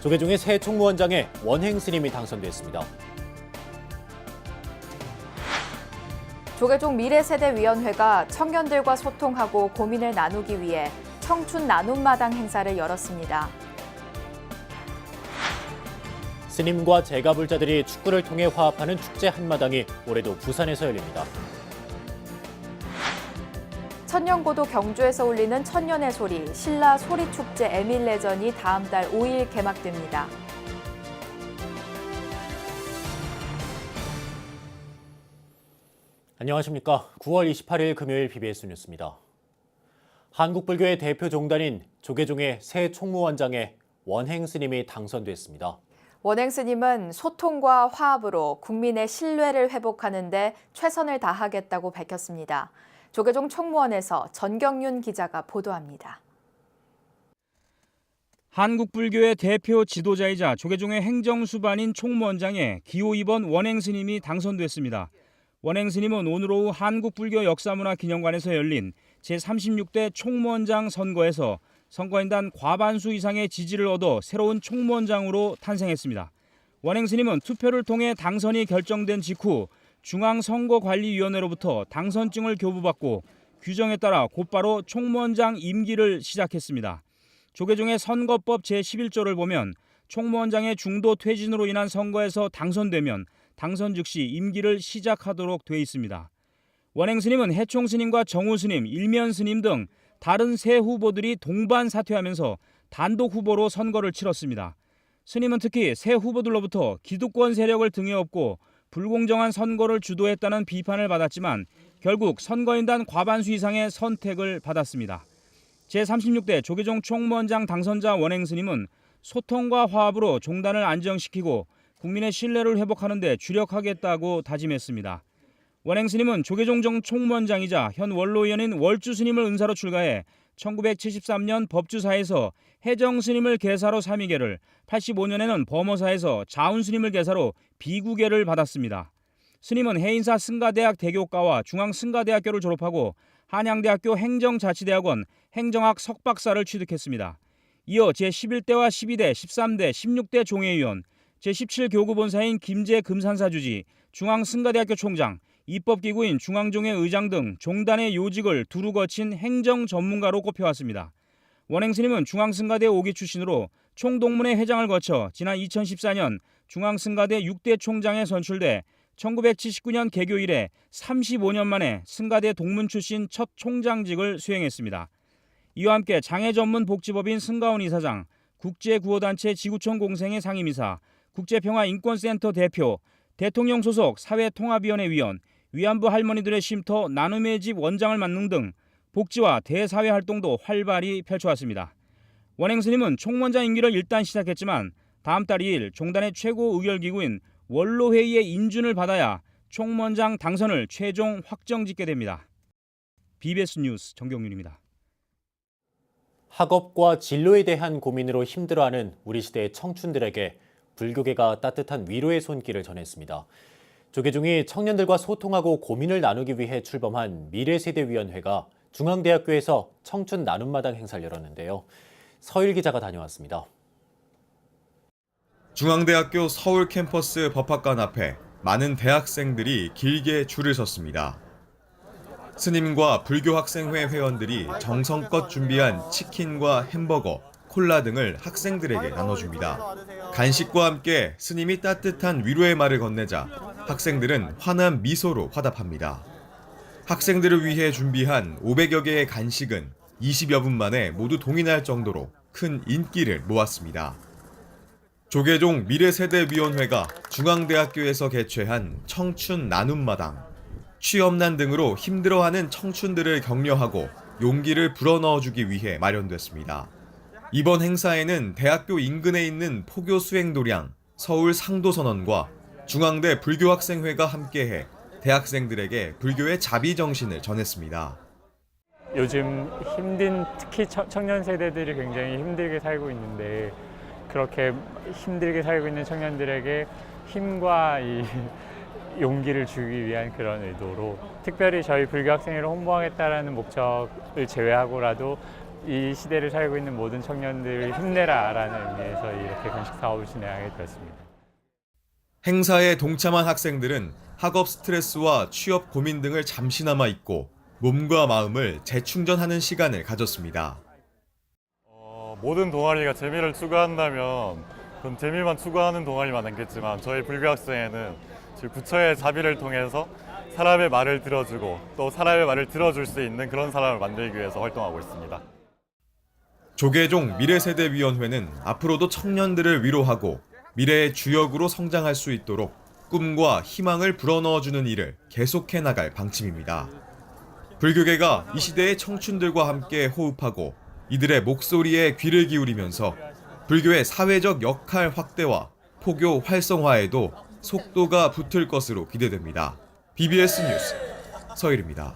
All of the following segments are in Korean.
조계종의 새 총무원장에 원행 스님이 당선됐습니다. 조계종 미래세대위원회가 청년들과 소통하고 고민을 나누기 위해 청춘 나눔마당 행사를 열었습니다. 스님과 제가불자들이 축구를 통해 화합하는 축제 한마당이 올해도 부산에서 열립니다. 천년고도 경주에서 울리는 천년의 소리, 신라 소리축제 에밀레전이 다음 달 5일 개막됩니다. 안녕하십니까. 9월 28일 금요일 BBS 뉴스입니다. 한국불교의 대표 종단인 조계종의 새 총무원장에 원행 스님이 당선됐습니다. 원행 스님은 소통과 화합으로 국민의 신뢰를 회복하는 데 최선을 다하겠다고 밝혔습니다. 조계종 총무원에서 전경윤 기자가 보도합니다. 한국불교의 대표 지도자이자 조계종의 행정수반인 총무원장에 기호 2번 원행 스님이 당선됐습니다. 원행 스님은 오늘 오후 한국불교 역사문화기념관에서 열린 제36대 총무원장 선거에서 선거인단 과반수 이상의 지지를 얻어 새로운 총무원장으로 탄생했습니다. 원행 스님은 투표를 통해 당선이 결정된 직후 중앙선거관리위원회로부터 당선증을 교부받고 규정에 따라 곧바로 총무원장 임기를 시작했습니다. 조계종의 선거법 제11조를 보면 총무원장의 중도 퇴진으로 인한 선거에서 당선되면 당선 즉시 임기를 시작하도록 돼 있습니다. 원행 스님은 해총 스님과 정우 스님, 일면 스님 등 다른 세 후보들이 동반 사퇴하면서 단독 후보로 선거를 치렀습니다. 스님은 특히 세 후보들로부터 기득권 세력을 등에 업고 불공정한 선거를 주도했다는 비판을 받았지만 결국 선거인단 과반수 이상의 선택을 받았습니다. 제36대 조계종 총무원장 당선자 원행 스님은 소통과 화합으로 종단을 안정시키고 국민의 신뢰를 회복하는 데 주력하겠다고 다짐했습니다. 원행 스님은 조계종 정 총무원장이자 현 원로위원인 월주 스님을 은사로 출가해 1973년 법주사에서 해정 스님을 계사로 삼위계를, 85년에는 범어사에서 자운 스님을 계사로 비구계를 받았습니다. 스님은 해인사 승가대학 대교과와 중앙승가대학교를 졸업하고 한양대학교 행정자치대학원 행정학 석박사를 취득했습니다. 이어 제11대와 12대, 13대, 16대 종회위원, 제17교구본사인 김제 금산사 주지, 중앙승가대학교 총장, 입법기구인 중앙종회 의장 등 종단의 요직을 두루 거친 행정 전문가로 꼽혀왔습니다. 원행 스님은 중앙승가대 5기 출신으로 총동문회 회장을 거쳐 지난 2014년 중앙승가대 6대 총장에 선출돼 1979년 개교 이래 35년 만에 승가대 동문 출신 첫 총장직을 수행했습니다. 이와 함께 장애전문복지법인 승가원 이사장, 국제구호단체 지구촌 공생회 상임이사, 국제평화인권센터 대표, 대통령 소속 사회통합위원회 위원, 위안부 할머니들의 쉼터 나눔의 집 원장을 맡는 등 복지와 대사회 활동도 활발히 펼쳐왔습니다. 원행 스님은 총무원장 임기를 일단 시작했지만 다음 달 2일 종단의 최고 의결기구인 원로회의의 인준을 받아야 총무원장 당선을 최종 확정짓게 됩니다. BBS 뉴스 정경윤입니다. 학업과 진로에 대한 고민으로 힘들어하는 우리 시대의 청춘들에게 불교계가 따뜻한 위로의 손길을 전했습니다. 조계종이 청년들과 소통하고 고민을 나누기 위해 출범한 미래세대위원회가 중앙대학교에서 청춘 나눔마당 행사를 열었는데요. 서일 기자가 다녀왔습니다. 중앙대학교 서울 캠퍼스 법학관 앞에 많은 대학생들이 길게 줄을 섰습니다. 스님과 불교학생회 회원들이 정성껏 준비한 치킨과 햄버거, 콜라 등을 학생들에게 나눠줍니다. 간식과 함께 스님이 따뜻한 위로의 말을 건네자 학생들은 환한 미소로 화답합니다. 학생들을 위해 준비한 500여 개의 간식은 20여 분 만에 모두 동인할 정도로 큰 인기를 모았습니다. 조계종 미래세대위원회가 중앙대학교에서 개최한 청춘 나눔마당. 취업난 등으로 힘들어하는 청춘들을 격려하고 용기를 불어넣어주기 위해 마련됐습니다. 이번 행사에는 대학교 인근에 있는 포교 수행도량, 서울 상도선언과 중앙대 불교학생회가 함께해 대학생들에게 불교의 자비정신을 전했습니다. 요즘 특히 청년 세대들이 굉장히 힘들게 살고 있는데 그렇게 힘들게 살고 있는 청년들에게 힘과 용기를 주기 위한 그런 의도로 특별히 저희 불교학생회를 홍보하겠다라는 목적을 제외하고라도 이 시대를 살고 있는 모든 청년들 힘내라라는 의미에서 이렇게 건식 사업을 진행하게 되었습니다. 행사에 동참한 학생들은 학업 스트레스와 취업 고민 등을 잠시나마 잊고 몸과 마음을 재충전하는 시간을 가졌습니다. 모든 동아리가 재미를 추구한다면 그럼 재미만 추구하는 동아리만 남겠지만 저희 불교학생회는 부처의 자비를 통해서 사람의 말을 들어주고 또 사람의 말을 들어줄 수 있는 그런 사람을 만들기 위해서 활동하고 있습니다. 조계종 미래세대위원회는 앞으로도 청년들을 위로하고 미래의 주역으로 성장할 수 있도록 꿈과 희망을 불어넣어주는 일을 계속해 나갈 방침입니다. 불교계가 이 시대의 청춘들과 함께 호흡하고 이들의 목소리에 귀를 기울이면서 불교의 사회적 역할 확대와 포교 활성화에도 속도가 붙을 것으로 기대됩니다. BBS 뉴스 서일입니다.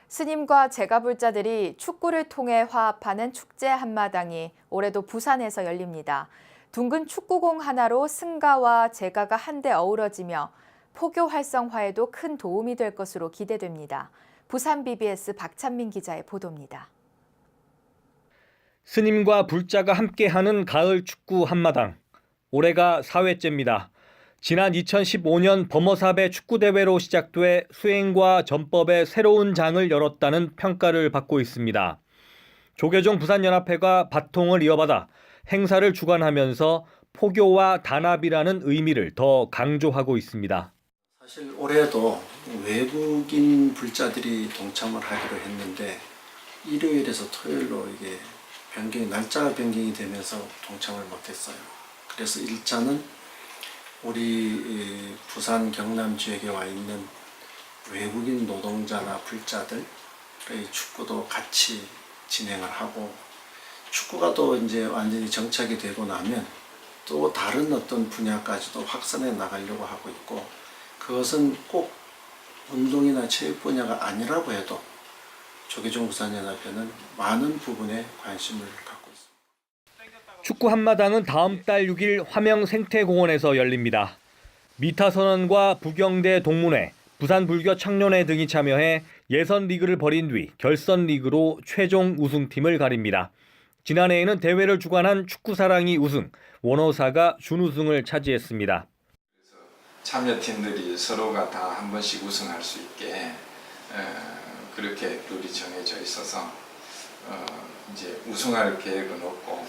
스님과 제가불자들이 축구를 통해 화합하는 축제 한마당이 올해도 부산에서 열립니다. 둥근 축구공 하나로 승가와 제가가 한데 어우러지며 포교 활성화에도 큰 도움이 될 것으로 기대됩니다. 부산 BBS 박찬민 기자의 보도입니다. 스님과 불자가 함께하는 가을 축구 한마당. 올해가 4회째입니다. 지난 2015년 범어사배 축구대회로 시작돼 수행과 전법의 새로운 장을 열었다는 평가를 받고 있습니다. 조계종 부산연합회가 바통을 이어받아 행사를 주관하면서 포교와 단합이라는 의미를 더 강조하고 있습니다. 사실 올해도 외국인 불자들이 동참을 하기로 했는데 일요일에서 토요일로 이게 날짜가 변경이 되면서 동참을 못했어요. 그래서 일자는 우리 부산 경남 지역에 와 있는 외국인 노동자나 불자들의 축구도 같이 진행을 하고 축구가 또 이제 완전히 정착이 되고 나면 또 다른 어떤 분야까지도 확산해 나가려고 하고 있고 그것은 꼭 운동이나 체육 분야가 아니라고 해도 조계종 부산연합회는 많은 부분에 관심을 갖고 있습니다. 축구 한마당은 다음 달 6일 화명 생태공원에서 열립니다. 미타선언과 부경대 동문회, 부산불교 청년회 등이 참여해 예선 리그를 벌인 뒤 결선 리그로 최종 우승팀을 가립니다. 지난해에는 대회를 주관한 축구사랑이 우승, 원호사가 준우승을 차지했습니다. 참여팀들이 서로가 다 한 번씩 우승할 수 있게 그렇게 룰이 정해져 있어서 이제 우승할 계획은 없고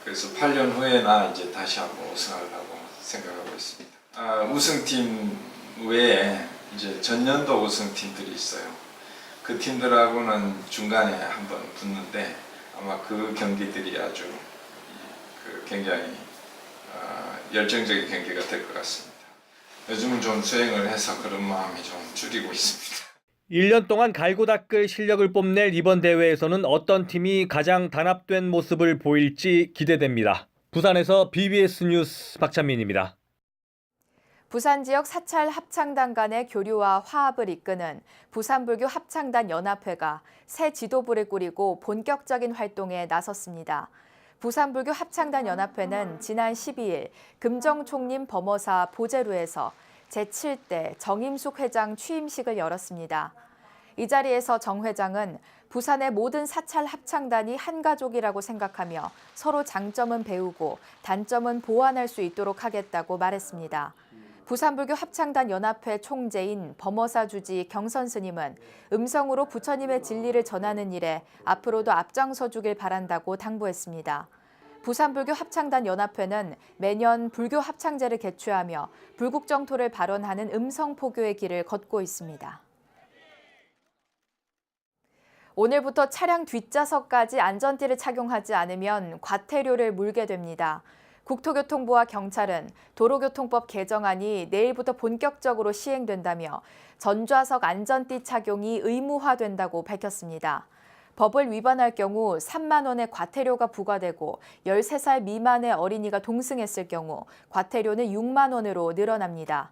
그래서 8년 후에나 이제 다시 한번 우승하려고 생각하고 있습니다. 우승팀 외에 이제 전년도 우승팀들이 있어요. 그 팀들하고는 중간에 한번 붙는데 아마 그 경기들이 아주 굉장히 열정적인 경기가 될 것 같습니다. 요즘은 좀 수행을 해서 그런 마음이 좀 줄이고 있습니다. 1년 동안 갈고 닦을 실력을 뽐낼 이번 대회에서는 어떤 팀이 가장 단합된 모습을 보일지 기대됩니다. 부산에서 BBS 뉴스 박찬민입니다. 부산 지역 사찰 합창단 간의 교류와 화합을 이끄는 부산불교 합창단 연합회가 새 지도부를 꾸리고 본격적인 활동에 나섰습니다. 부산불교 합창단 연합회는 지난 12일 금정총림 범어사 보제루에서 제7대 정임숙 회장 취임식을 열었습니다. 이 자리에서 정 회장은 부산의 모든 사찰 합창단이 한 가족이라고 생각하며 서로 장점은 배우고 단점은 보완할 수 있도록 하겠다고 말했습니다. 부산불교 합창단 연합회 총재인 범어사 주지 경선 스님은 음성으로 부처님의 진리를 전하는 일에 앞으로도 앞장서 주길 바란다고 당부했습니다. 부산불교 합창단 연합회는 매년 불교 합창제를 개최하며 불국정토를 발언하는 음성포교의 길을 걷고 있습니다. 오늘부터 차량 뒷좌석까지 안전띠를 착용하지 않으면 과태료를 물게 됩니다. 국토교통부와 경찰은 도로교통법 개정안이 내일부터 본격적으로 시행된다며 전좌석 안전띠 착용이 의무화된다고 밝혔습니다. 법을 위반할 경우 3만 원의 과태료가 부과되고 13살 미만의 어린이가 동승했을 경우 과태료는 6만 원으로 늘어납니다.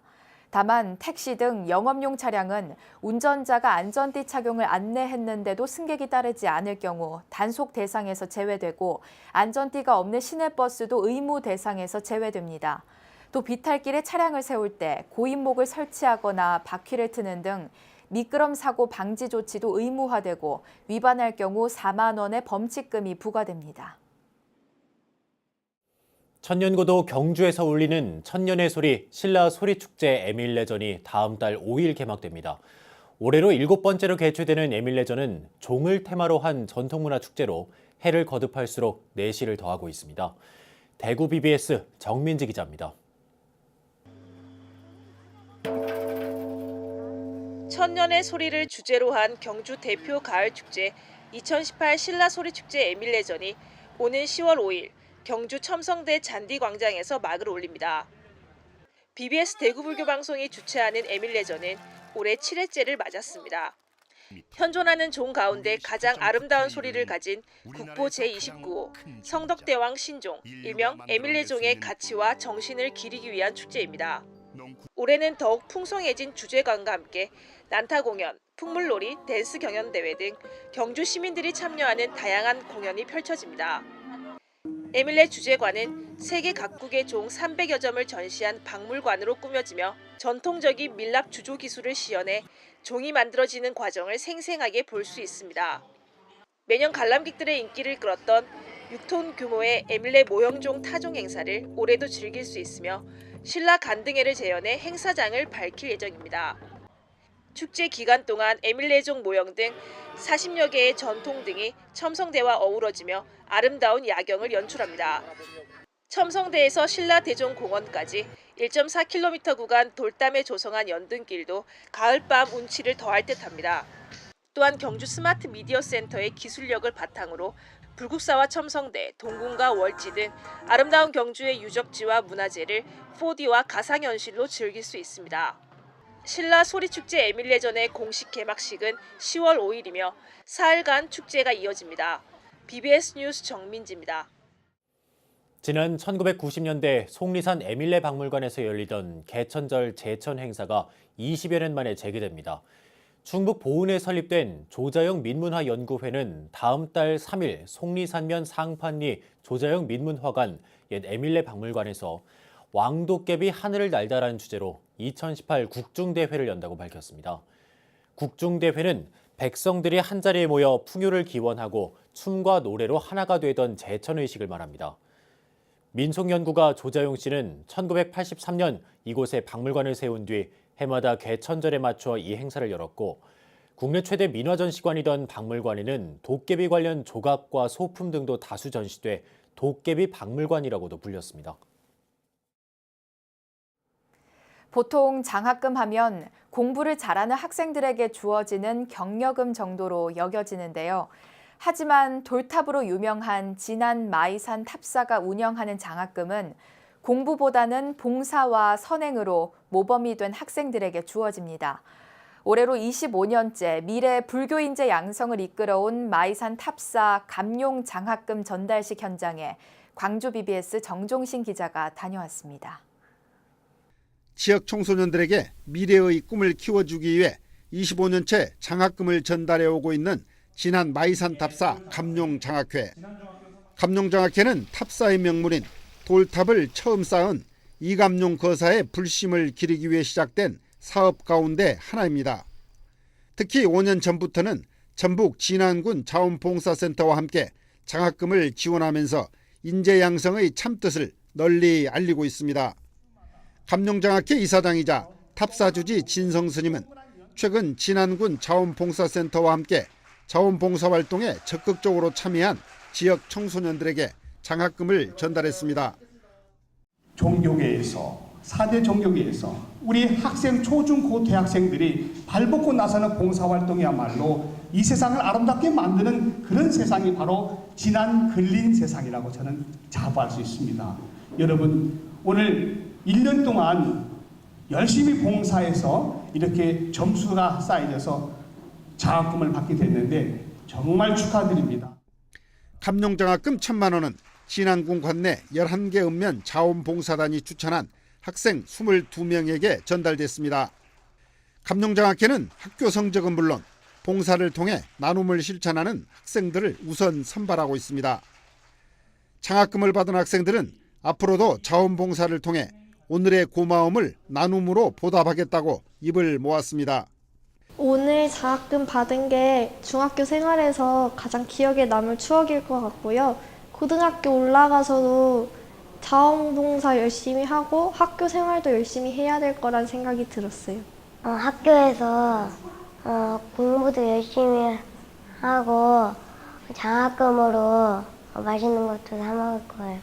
다만 택시 등 영업용 차량은 운전자가 안전띠 착용을 안내했는데도 승객이 따르지 않을 경우 단속 대상에서 제외되고 안전띠가 없는 시내버스도 의무 대상에서 제외됩니다. 또 비탈길에 차량을 세울 때 고인목을 설치하거나 바퀴를 트는 등 미끄럼 사고 방지 조치도 의무화되고 위반할 경우 4만 원의 범칙금이 부과됩니다. 천년고도 경주에서 울리는 천년의 소리 신라 소리축제 에밀레전이 다음 달 5일 개막됩니다. 올해로 7번째로 개최되는 에밀레전은 종을 테마로 한 전통문화 축제로 해를 거듭할수록 내실을 더하고 있습니다. 대구 BBS 정민지 기자입니다. 천년의 소리를 주제로 한 경주 대표 가을축제 2018 신라소리축제 에밀레전이 오는 10월 5일 경주 첨성대 잔디광장에서 막을 올립니다. BBS 대구불교방송이 주최하는 에밀레전은 올해 7회째를 맞았습니다. 현존하는 종 가운데 가장 아름다운 소리를 가진 국보 제29호 성덕대왕 신종, 일명 에밀레종의 가치와 정신을 기리기 위한 축제입니다. 올해는 더욱 풍성해진 주제관과 함께 난타 공연, 풍물놀이, 댄스 경연대회 등 경주 시민들이 참여하는 다양한 공연이 펼쳐집니다. 에밀레 주제관은 세계 각국의 종 300여 점을 전시한 박물관으로 꾸며지며 전통적인 밀랍 주조 기술을 시연해 종이 만들어지는 과정을 생생하게 볼 수 있습니다. 매년 관람객들의 인기를 끌었던 6톤 규모의 에밀레 모형종 타종 행사를 올해도 즐길 수 있으며 신라 간등회를 재현해 행사장을 밝힐 예정입니다. 축제 기간 동안 에밀레종 모형 등 40여 개의 전통 등이 첨성대와 어우러지며 아름다운 야경을 연출합니다. 첨성대에서 신라대종공원까지 1.4km 구간 돌담에 조성한 연등길도 가을밤 운치를 더할 듯합니다. 또한 경주 스마트 미디어 센터의 기술력을 바탕으로 불국사와 첨성대, 동궁과 월지 등 아름다운 경주의 유적지와 문화재를 4D와 가상현실로 즐길 수 있습니다. 신라 소리축제 에밀레전의 공식 개막식은 10월 5일이며 사흘간 축제가 이어집니다. BBS 뉴스 정민지입니다. 지난 1990년대 속리산 에밀레 박물관에서 열리던 개천절 제천 행사가 20여 년 만에 재개됩니다. 충북 보은에 설립된 조자영 민문화연구회는 다음 달 3일 속리산면 상판리 조자영 민문화관 옛 에밀레 박물관에서 왕도깨비 하늘을 날다라는 주제로 2018 국중대회를 연다고 밝혔습니다. 국중대회는 백성들이 한자리에 모여 풍요를 기원하고 춤과 노래로 하나가 되던 제천의식을 말합니다. 민속연구가 조자용 씨는 1983년 이곳에 박물관을 세운 뒤 해마다 개천절에 맞춰 이 행사를 열었고 국내 최대 민화전시관이던 박물관에는 도깨비 관련 조각과 소품 등도 다수 전시돼 도깨비 박물관이라고도 불렸습니다. 보통 장학금 하면 공부를 잘하는 학생들에게 주어지는 경력금 정도로 여겨지는데요. 하지만 돌탑으로 유명한 진안 마이산 탑사가 운영하는 장학금은 공부보다는 봉사와 선행으로 모범이 된 학생들에게 주어집니다. 올해로 25년째 미래 불교 인재 양성을 이끌어온 마이산 탑사 감용 장학금 전달식 현장에 광주 BBS 정종신 기자가 다녀왔습니다. 지역 청소년들에게 미래의 꿈을 키워주기 위해 25년째 장학금을 전달해 오고 있는 진안 마이산 탑사 감룡장학회. 감룡장학회는 탑사의 명물인 돌탑을 처음 쌓은 이감룡 거사의 불심을 기리기 위해 시작된 사업 가운데 하나입니다. 특히 5년 전부터는 전북 진안군 자원봉사센터와 함께 장학금을 지원하면서 인재 양성의 참뜻을 널리 알리고 있습니다. 감룡장학회 이사장이자 탑사주지 진성 스님은 최근 진안군 자원봉사센터와 함께 자원봉사활동에 적극적으로 참여한 지역 청소년들에게 장학금을 전달했습니다. 종교계에서 4대 종교계에서 우리 학생 초중고 대학생들이 발벗고 나서는 봉사활동이야말로 이 세상을 아름답게 만드는 그런 세상이 바로 진안 근린 세상이라고 저는 자부할 수 있습니다. 여러분 오늘 1년 동안 열심히 봉사해서 이렇게 점수가 쌓여져서 장학금을 받게 됐는데 정말 축하드립니다. 감룡장학금 1,000만 원은 진안군 관내 11개 읍면 자원봉사단이 추천한 학생 22명에게 전달됐습니다. 감룡장학회는 학교 성적은 물론 봉사를 통해 나눔을 실천하는 학생들을 우선 선발하고 있습니다. 장학금을 받은 학생들은 앞으로도 자원봉사를 통해 오늘의 고마움을 나눔으로 보답하겠다고 입을 모았습니다. 오늘 장학금 받은 게 중학교 생활에서 가장 기억에 남을 추억일 것 같고요. 고등학교 올라가서도 자원봉사 열심히 하고 학교 생활도 열심히 해야 될 거란 생각이 들었어요. 학교에서 공부도 열심히 하고 장학금으로 맛있는 것도 사 먹을 거예요.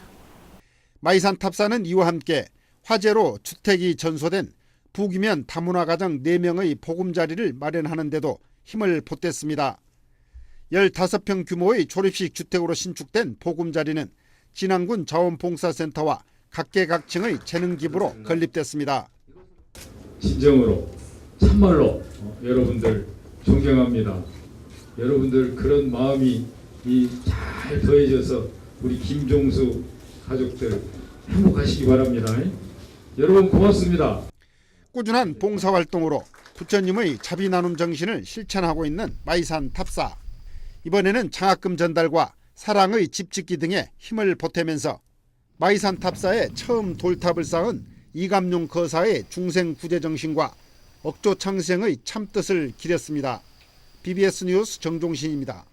마이산 탑사는 이와 함께 화재로 주택이 전소된 부귀면 다문화 가정 4명의 보금자리를 마련하는 데도 힘을 보탰습니다. 15평 규모의 조립식 주택으로 신축된 보금자리는 진안군 자원봉사센터와 각계각층의 재능 기부로 건립됐습니다. 진정으로 참말로 여러분들 존경합니다. 여러분들 그런 마음이 잘 더해져서 우리 김종수 가족들 행복하시기 바랍니다. 여러분 고맙습니다. 꾸준한 봉사활동으로 부처님의 자비 나눔 정신을 실천하고 있는 마이산 탑사. 이번에는 장학금 전달과 사랑의 집 짓기 등에 힘을 보태면서 마이산 탑사에 처음 돌탑을 쌓은 이감용 거사의 중생 구제 정신과 억조 창생의 참뜻을 기렸습니다. BBS 뉴스 정종신입니다.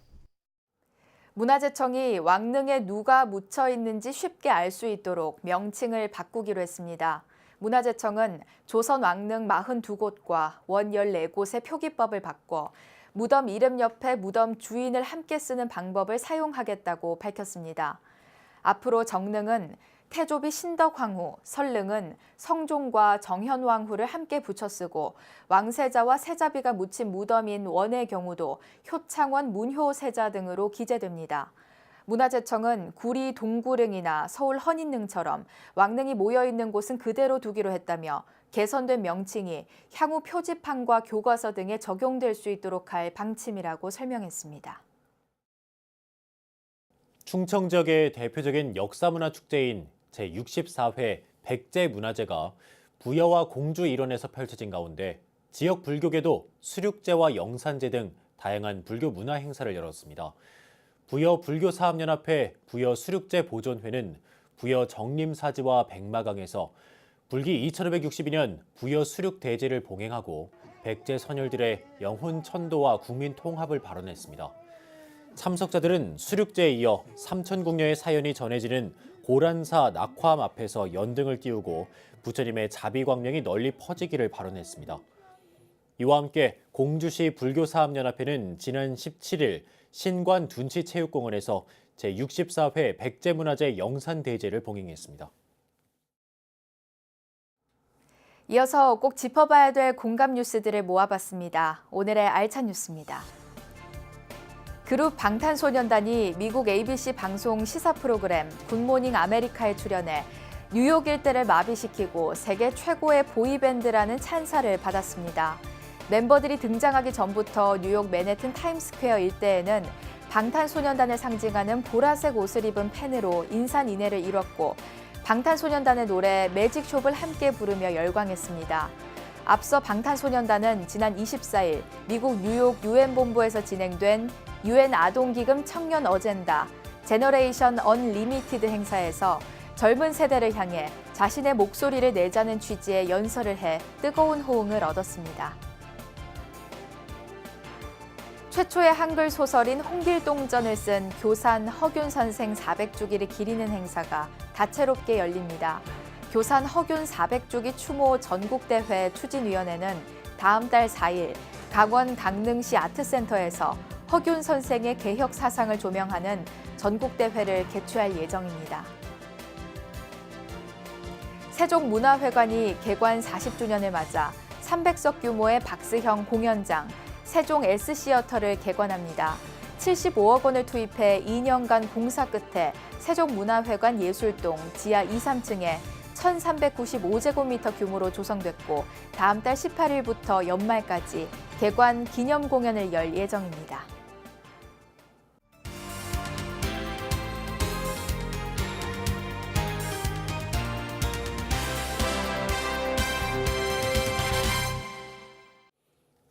문화재청이 왕릉에 누가 묻혀 있는지 쉽게 알 수 있도록 명칭을 바꾸기로 했습니다. 문화재청은 조선 왕릉 42곳과 원 14곳의 표기법을 바꿔 무덤 이름 옆에 무덤 주인을 함께 쓰는 방법을 사용하겠다고 밝혔습니다. 앞으로 정릉은 태조비 신덕황후, 설릉은 성종과 정현왕후를 함께 붙여 쓰고 왕세자와 세자비가 묻힌 무덤인 원의 경우도 효창원 문효세자 등으로 기재됩니다. 문화재청은 구리 동구릉이나 서울 헌인릉처럼 왕릉이 모여있는 곳은 그대로 두기로 했다며 개선된 명칭이 향후 표지판과 교과서 등에 적용될 수 있도록 할 방침이라고 설명했습니다. 충청 지역의 대표적인 역사문화축제인 제64회 백제문화제가 부여와 공주 일원에서 펼쳐진 가운데 지역 불교계도 수륙제와 영산제 등 다양한 불교 문화 행사를 열었습니다. 부여 불교사업연합회 부여 수륙제 보존회는 부여 정림사지와 백마강에서 불기 2562년 부여 수륙대제를 봉행하고 백제 선열들의 영혼 천도와 국민 통합을 발언했습니다. 참석자들은 수륙제에 이어 삼천궁녀의 사연이 전해지는 고란사 낙화암 앞에서 연등을 띄우고 부처님의 자비광명이 널리 퍼지기를 발언했습니다. 이와 함께 공주시 불교사업연합회는 지난 17일 신관 둔치체육공원에서 제64회 백제문화제 영산대제를 봉행했습니다. 이어서 꼭 짚어봐야 될 공감 뉴스들을 모아봤습니다. 오늘의 알찬 뉴스입니다. 그룹 방탄소년단이 미국 ABC 방송 시사 프로그램 굿모닝 아메리카에 출연해 뉴욕 일대를 마비시키고 세계 최고의 보이밴드라는 찬사를 받았습니다. 멤버들이 등장하기 전부터 뉴욕 맨해튼 타임스퀘어 일대에는 방탄소년단을 상징하는 보라색 옷을 입은 팬으로 인산인해를 이뤘고 방탄소년단의 노래 매직숍을 함께 부르며 열광했습니다. 앞서 방탄소년단은 지난 24일 미국 뉴욕 유엔 본부에서 진행된 유엔 아동기금 청년 어젠다 제너레이션 언리미티드 행사에서 젊은 세대를 향해 자신의 목소리를 내자는 취지의 연설을 해 뜨거운 호응을 얻었습니다. 최초의 한글 소설인 홍길동전을 쓴 교산 허균 선생 400주기를 기리는 행사가 다채롭게 열립니다. 교산 허균 400주기 추모 전국대회 추진위원회는 다음 달 4일 강원 강릉시 아트센터에서 허균 선생의 개혁 사상을 조명하는 전국대회를 개최할 예정입니다. 세종문화회관이 개관 40주년을 맞아 300석 규모의 박스형 공연장 세종 S시어터를 개관합니다. 75억 원을 투입해 2년간 공사 끝에 세종문화회관 예술동 지하 2, 3층에 1395제곱미터 규모로 조성됐고 다음 달 18일부터 연말까지 개관 기념 공연을 열 예정입니다.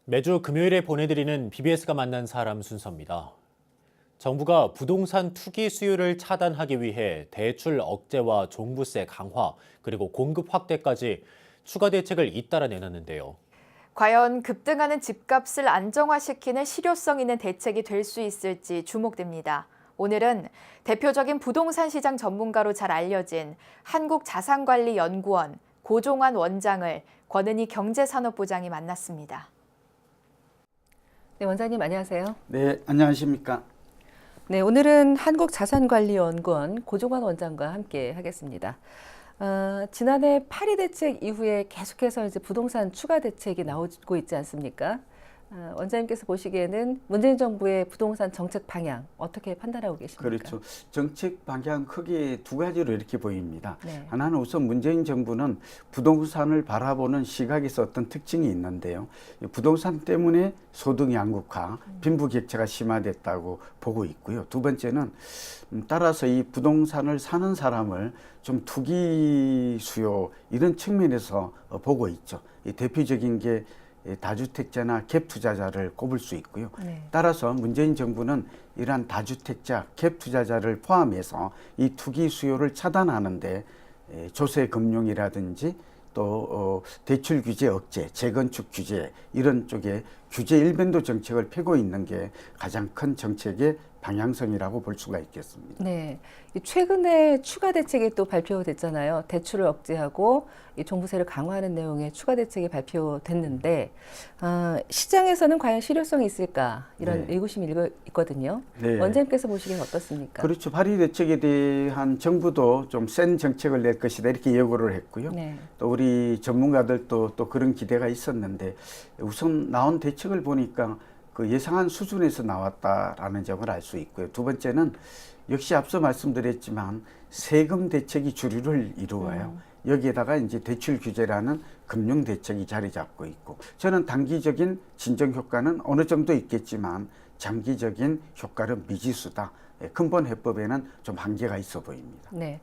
매주 금요일에 보내드리는 BBS가 만난 사람 순서입니다. 정부가 부동산 투기 수요를 차단하기 위해 대출 억제와 종부세 강화 그리고 공급 확대까지 추가 대책을 잇따라 내놨는데요. 과연 급등하는 집값을 안정화시키는 실효성 있는 대책이 될 수 있을지 주목됩니다. 오늘은 대표적인 부동산 시장 전문가로 잘 알려진 한국자산관리연구원 고종환 원장을 권은희 경제산업부장이 만났습니다. 네, 원장님 안녕하세요. 네, 안녕하십니까. 네, 오늘은 한국자산관리연구원 고종환 원장과 함께 하겠습니다. 지난해 파리 대책 이후에 계속해서 이제 부동산 추가 대책이 나오고 있지 않습니까? 원장님께서 보시기에는 문재인 정부의 부동산 정책 방향 어떻게 판단하고 계십니까? 그렇죠. 정책 방향 크게 두 가지로 이렇게 보입니다. 네. 하나는 우선 문재인 정부는 부동산을 바라보는 시각에서 어떤 특징이 있는데요. 부동산 때문에 소득 양극화, 빈부격차가 심화됐다고 보고 있고요. 두 번째는 따라서 이 부동산을 사는 사람을 좀 투기 수요 이런 측면에서 보고 있죠. 이 대표적인 게 다주택자나 갭 투자자를 꼽을 수 있고요. 네. 따라서 문재인 정부는 이러한 다주택자, 갭 투자자를 포함해서 이 투기 수요를 차단하는데 조세 금융이라든지 또 대출 규제 억제, 재건축 규제 이런 쪽에 규제 일변도 정책을 펴고 있는 게 가장 큰 정책의 방향성이라고 볼 수가 있겠습니다. 네, 최근에 추가 대책이 또 발표됐잖아요. 대출을 억제하고 이 종부세를 강화하는 내용의 추가 대책이 발표됐는데 시장에서는 과연 실효성이 있을까 이런 네. 의구심이 있거든요. 네. 원장님께서 보시기엔 어떻습니까? 그렇죠. 파리 대책에 대한 정부도 좀 센 정책을 낼 것이다 이렇게 예고를 했고요. 네. 또 우리 전문가들도 또 그런 기대가 있었는데 우선 나온 대책을 보니까 그 예상한 수준에서 나왔다라는 점을 알 수 있고요. 두 번째는 역시 앞서 말씀드렸지만 세금 대책이 주류를 이루어요. 여기에다가 이제 대출 규제라는 금융 대책이 자리 잡고 있고 저는 단기적인 진정 효과는 어느 정도 있겠지만 장기적인 효과는 미지수다. 근본 해법에는 좀 한계가 있어 보입니다. 네,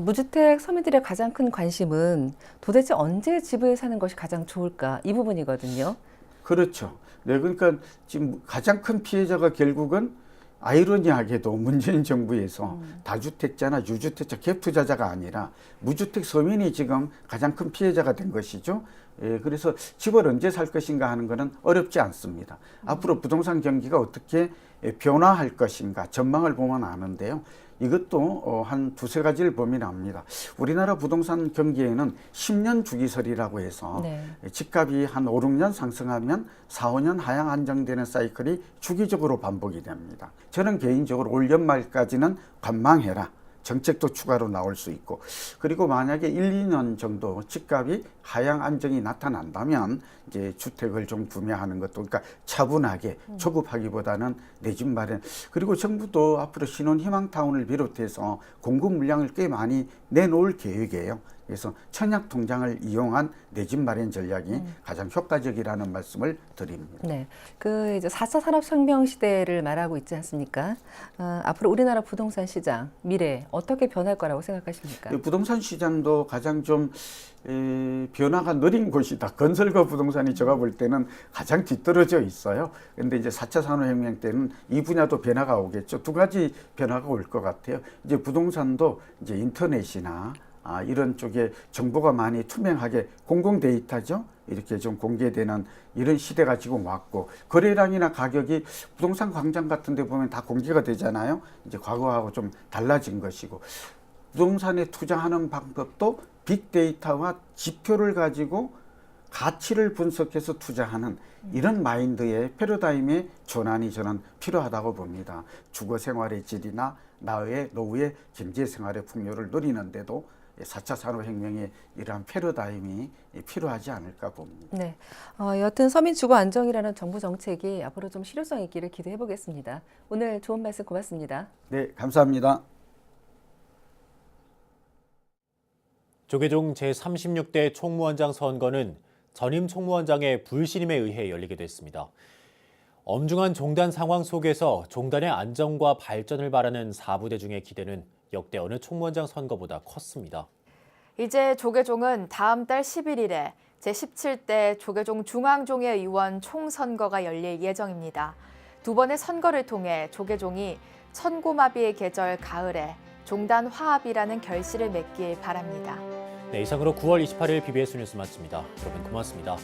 무주택 서민들의 가장 큰 관심은 도대체 언제 집을 사는 것이 가장 좋을까 이 부분이거든요. 그렇죠. 네, 그러니까 지금 가장 큰 피해자가 결국은 아이러니하게도 문재인 정부에서 다주택자나 유주택자 갭 투자자가 아니라 무주택 서민이 지금 가장 큰 피해자가 된 것이죠. 예, 그래서 집을 언제 살 것인가 하는 것은 어렵지 않습니다. 앞으로 부동산 경기가 어떻게 변화할 것인가 전망을 보면 아는데요. 이것도 한 두세 가지를 보면 압니다. 우리나라 부동산 경기에는 10년 주기설이라고 해서 네. 집값이 한 5, 6년 상승하면 4, 5년 하향 안정되는 사이클이 주기적으로 반복이 됩니다. 저는 개인적으로 올 연말까지는 관망해라. 정책도 추가로 나올 수 있고 그리고 만약에 1, 2년 정도 집값이 하향 안정이 나타난다면 이제 주택을 좀 구매하는 것도 그러니까 차분하게 조급하기보다는 내 집 마련 그리고 정부도 앞으로 신혼희망타운을 비롯해서 공급 물량을 꽤 많이 내놓을 계획이에요. 그래서 청약 통장을 이용한 내 집 마련 전략이 가장 효과적이라는 말씀을 드립니다. 네, 그 이제 4차 산업혁명 시대를 말하고 있지 않습니까? 앞으로 우리나라 부동산 시장 미래 어떻게 변할 거라고 생각하십니까? 부동산 시장도 가장 좀 변화가 느린 곳이다. 건설과 부동산이 제가 볼 때는 가장 뒤떨어져 있어요. 그런데 이제 4차 산업혁명 때는 이 분야도 변화가 오겠죠. 두 가지 변화가 올 것 같아요. 이제 부동산도 이제 인터넷이나 이런 쪽에 정보가 많이 투명하게 공공 데이터죠. 이렇게 좀 공개되는 이런 시대가 지금 왔고 거래량이나 가격이 부동산 광장 같은 데 보면 다 공개가 되잖아요. 이제 과거하고 좀 달라진 것이고 부동산에 투자하는 방법도 빅데이터와 지표를 가지고 가치를 분석해서 투자하는 이런 마인드의 패러다임의 전환이 저는 필요하다고 봅니다. 주거 생활의 질이나 노후의 경제 생활의 풍요를 누리는데도 4차 산업혁명의 이러한 패러다임이 필요하지 않을까 봅니다. 네, 여튼 서민 주거 안정이라는 정부 정책이 앞으로 좀 실효성 있기를 기대해 보겠습니다. 오늘 좋은 말씀 고맙습니다. 네, 감사합니다. 조계종 제36대 총무원장 선거는 전임 총무원장의 불신임에 의해 열리게 됐습니다. 엄중한 종단 상황 속에서 종단의 안정과 발전을 바라는 4부대 중의 기대는 역대 어느 총무원장 선거보다 컸습니다. 이제 조계종은 다음 달 11일에 제17대 조계종 중앙종회 의원 총선거가 열릴 예정입니다. 두 번의 선거를 통해 조계종이 천고마비의 계절 가을에 종단 화합이라는 결실을 맺길 바랍니다. 네, 이상으로 9월 28일 BBS 뉴스 마칩니다. 여러분 고맙습니다.